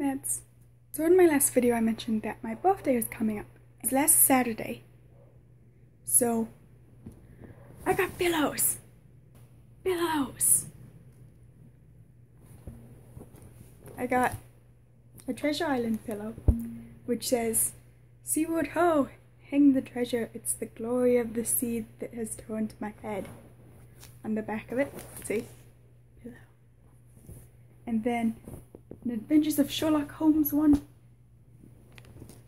Mads. So in my last video I mentioned that my birthday is coming up. It's last Saturday. So I got pillows. Pillows. I got a Treasure Island pillow which says, "Seaward ho, hang the treasure, it's the glory of the sea that has turned my head." On the back of it, see? Pillow. And then an Adventures of Sherlock Holmes one,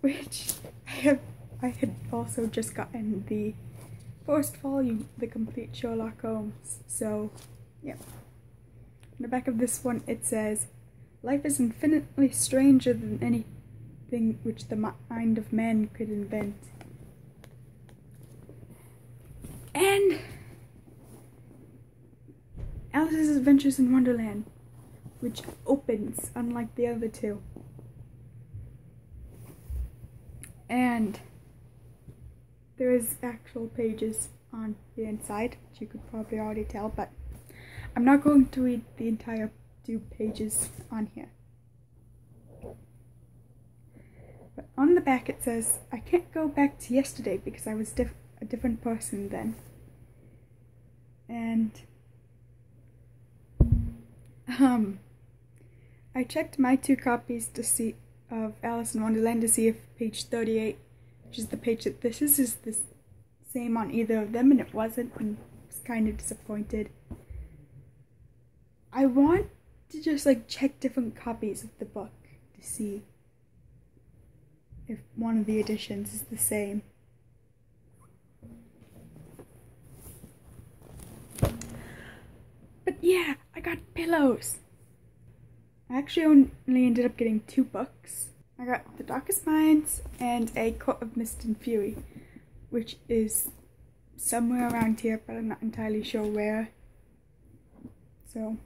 which I had also just gotten the first volume, the complete Sherlock Holmes. So, yeah. On the back of this one it says, "Life is infinitely stranger than anything which the mind of man could invent." And Alice's Adventures in Wonderland, which opens unlike the other two. And there is actual pages on the inside, which you could probably already tell, but I'm not going to read the entire 2 pages on here. But on the back it says, "I can't go back to yesterday because I was a different person then." And I checked my 2 copies to see of Alice in Wonderland to see if page 38, which is the page that this is the same on either of them, and it wasn't, and I was kind of disappointed. I want to just check different copies of the book to see if one of the editions is the same. But yeah, I got pillows. I actually only ended up getting 2 books. I got The Darkest Minds and A Court of Mist and Fury, which is somewhere around here, but I'm not entirely sure where. So,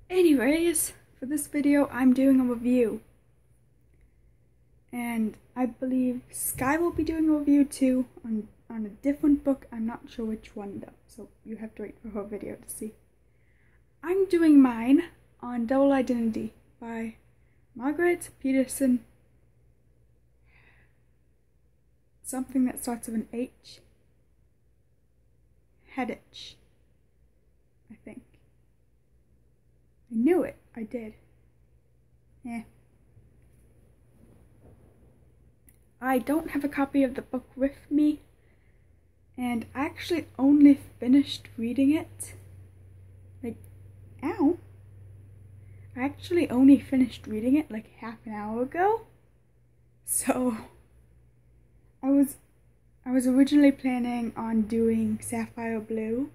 anyways, for this video I'm doing a review. And I believe Sky will be doing a review too on a different book. I'm not sure which one though, so you have to wait for her video to see. I'm doing mine on Double Identity by Margaret Peterson. Something that starts with an H. Hedditch, I think. I knew it. I did. Yeah. I don't have a copy of the book with me, and I actually only finished reading it. Ow! I actually only finished reading it half an hour ago. So I was originally planning on doing Sapphire Blue.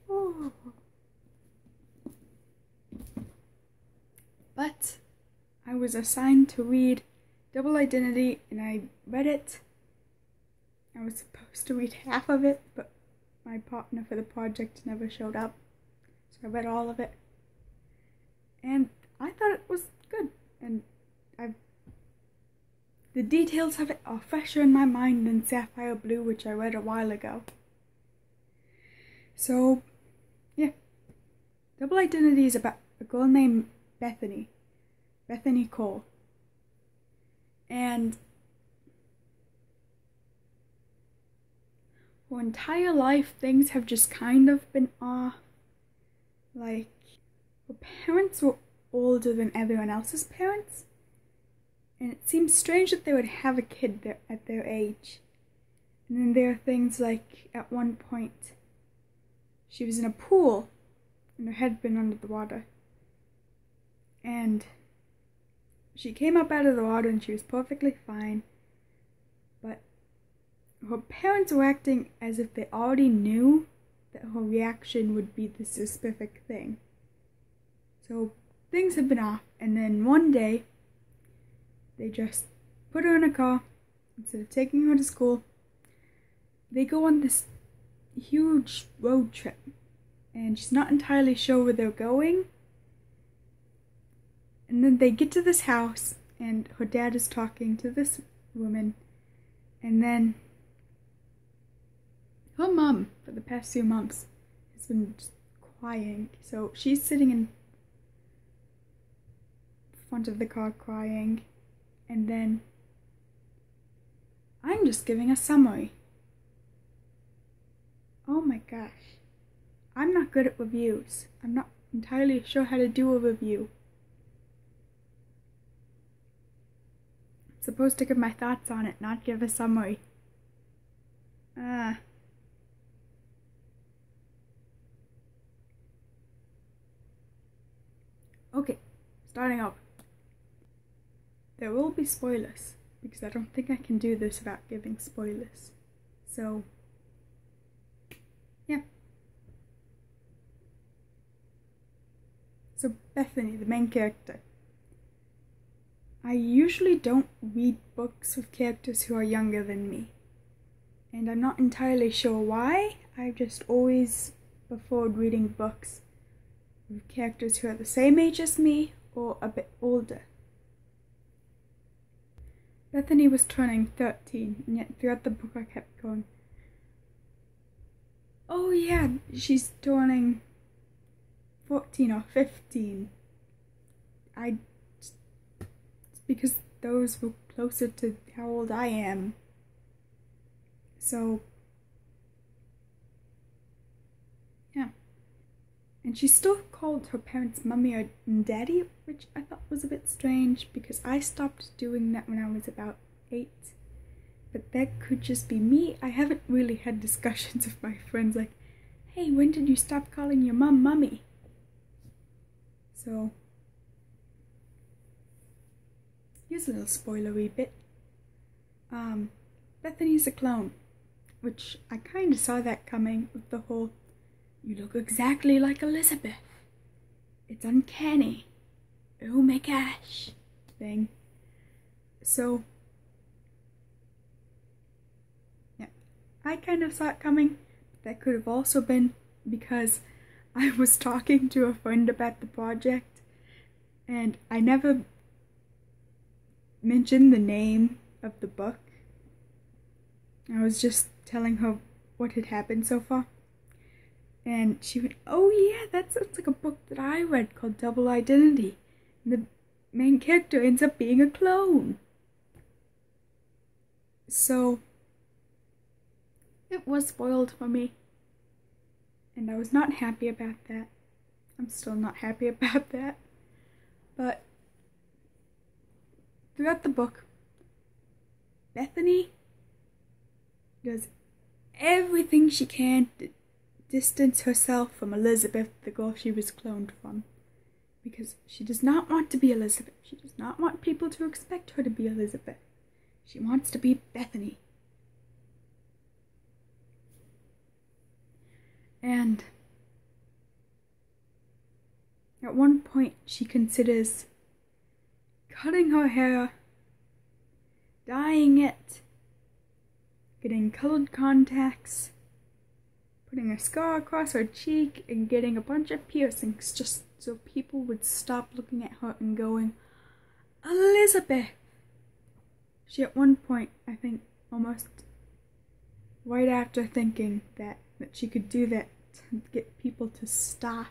Oh. But I was assigned to read Double Identity, and I read it. I was supposed to read half of it, but my partner for the project never showed up, so I read all of it. And I thought it was good, and the details of it are fresher in my mind than Sapphire Blue, which I read a while ago. So, yeah. Double Identity is about a girl named Bethany Cole. And her entire life, things have just kind of been off. Her parents were older than everyone else's parents, and it seems strange that they would have a kid at their age. And then there are things at one point, she was in a pool, and her head had been under the water. And she came up out of the water and she was perfectly fine, but her parents were acting as if they already knew that her reaction would be this specific thing. So things had been off, and then one day they just put her in a car. Instead of taking her to school, they go on this huge road trip, and she's not entirely sure where they're going. And then they get to this house, and her dad is talking to this woman, and then her mum, for the past few months, has been just crying. So she's sitting in front of the car crying, and then I'm just giving a summary. Oh my gosh. I'm not good at reviews. I'm not entirely sure how to do a review. I'm supposed to give my thoughts on it, not give a summary. Okay, starting off. There will be spoilers, because I don't think I can do this without giving spoilers. So, yeah. So Bethany, the main character. I usually don't read books with characters who are younger than me. And I'm not entirely sure why. I've just always preferred reading books with characters who are the same age as me or a bit older. Bethany was turning 13, and yet throughout the book I kept going, oh yeah, she's turning 14 or 15. It's because those were closer to how old I am. So, yeah. And she still called her parents mummy or daddy, which I thought was a bit strange because I stopped doing that when I was about 8. But that could just be me. I haven't really had discussions with my friends like, hey, when did you stop calling your mum mummy? So, here's a little spoilery bit. Bethany's a clone, which I kind of saw that coming with the whole, you look exactly like Elizabeth. It's uncanny. Oh my gosh, thing. So, yeah, I kind of saw it coming. That could have also been because I was talking to a friend about the project, and I never mentioned the name of the book. I was just telling her what had happened so far. And she went, oh yeah, that sounds like a book that I read called Double Identity. And the main character ends up being a clone. So, it was spoiled for me. And I was not happy about that. I'm still not happy about that. But, throughout the book, Bethany does everything she can to distance herself from Elizabeth, the girl she was cloned from. Because she does not want to be Elizabeth. She does not want people to expect her to be Elizabeth. She wants to be Bethany. And at one point she considers cutting her hair, dyeing it, getting colored contacts, putting a scar across her cheek, and getting a bunch of piercings just so people would stop looking at her and going, Elizabeth! She at one point, I think, almost right after thinking that she could do that to get people to stop,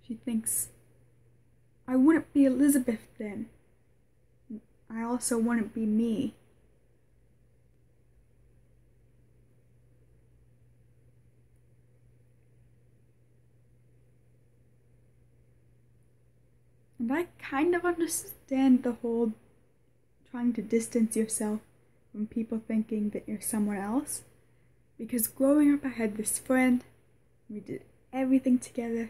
she thinks, I wouldn't be Elizabeth then. I also wouldn't be me. And I kind of understand the whole trying to distance yourself from people thinking that you're someone else. Because growing up I had this friend, we did everything together,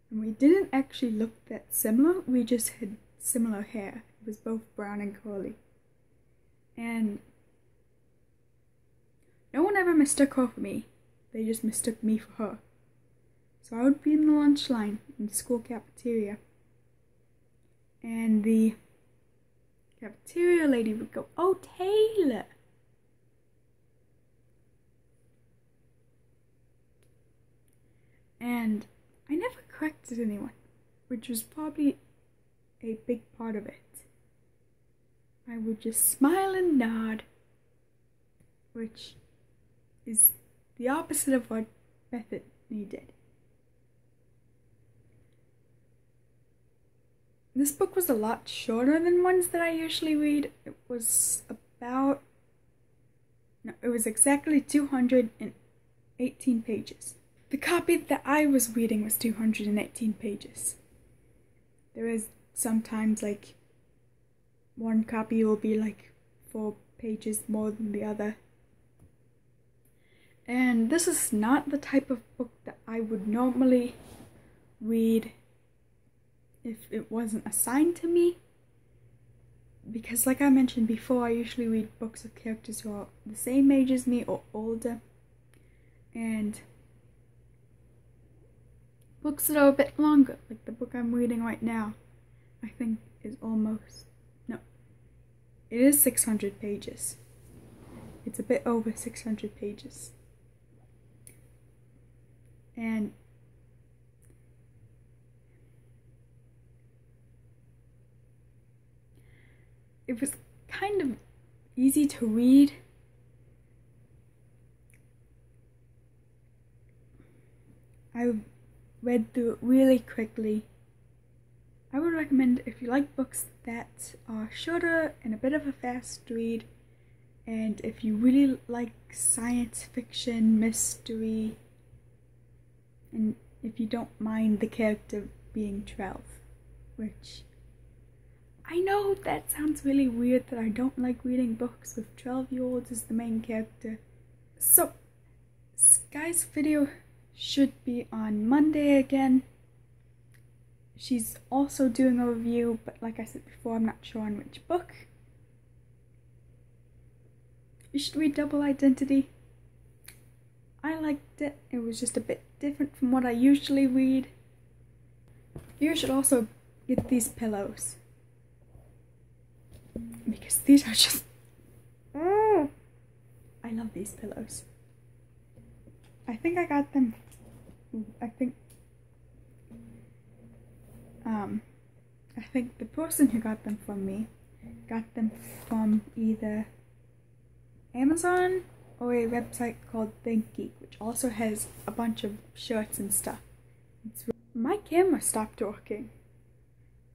and we didn't actually look that similar, we just had similar hair. It was both brown and curly. And no one ever mistook her for me, they just mistook me for her. So I would be in the lunch line in the school cafeteria, and the cafeteria lady would go, oh, Taylor! And I never corrected anyone, which was probably a big part of it. I would just smile and nod, which is the opposite of what Bethany did. This book was a lot shorter than ones that I usually read. It was exactly 218 pages. The copy that I was reading was 218 pages. There is sometimes like one copy will be like 4 pages more than the other. And this is not the type of book that I would normally read if it wasn't assigned to me. Because like I mentioned before, I usually read books of characters who are the same age as me or older. And books that are a bit longer, like the book I'm reading right now, I think is it is 600 pages. It's a bit over 600 pages. And it was kind of easy to read. I read through it really quickly. I would recommend, if you like books that are shorter and a bit of a fast read, and if you really like science fiction, mystery, and if you don't mind the character being 12, which I know that sounds really weird that I don't like reading books with 12-year-olds as the main character. So, Sky's video should be on Monday again. She's also doing a review, but like I said before, I'm not sure on which book. You should read Double Identity. I liked it. It was just a bit different from what I usually read. You should also get these pillows, because these are just... I love these pillows. I think I got them... I think the person who got them from me got them from either Amazon or a website called ThinkGeek, which also has a bunch of shirts and stuff. My camera stopped working,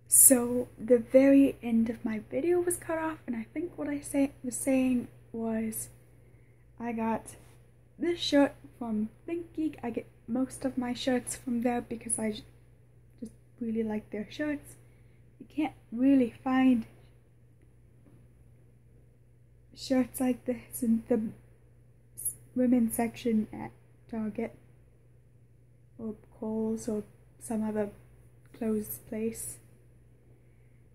so the very end of my video was cut off, and I think what I was saying was I got this shirt from ThinkGeek. I get most of my shirts from there because I just really like their shirts. You can't really find shirts like this in the women's section at Target or Kohl's or some other clothes place.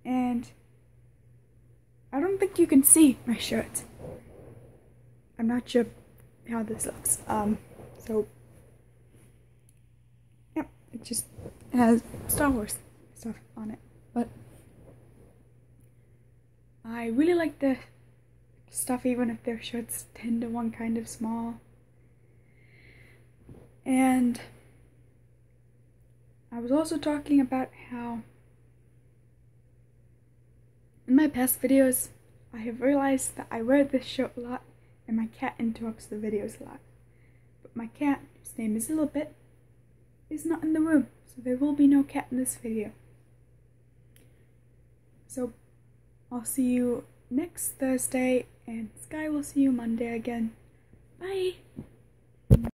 And I don't think you can see my shirt. I'm not sure how this looks. So yeah, it just has Star Wars stuff on it. But I really like the stuff, even if their shirts tend to one kind of small. And I was also talking about how in my past videos I have realized that I wear this shirt a lot and my cat interrupts the videos a lot. But my cat, whose name is Lilibet, is not in the room, so there will be no cat in this video. So I'll see you next Thursday, and Sky will see you Monday again. Bye!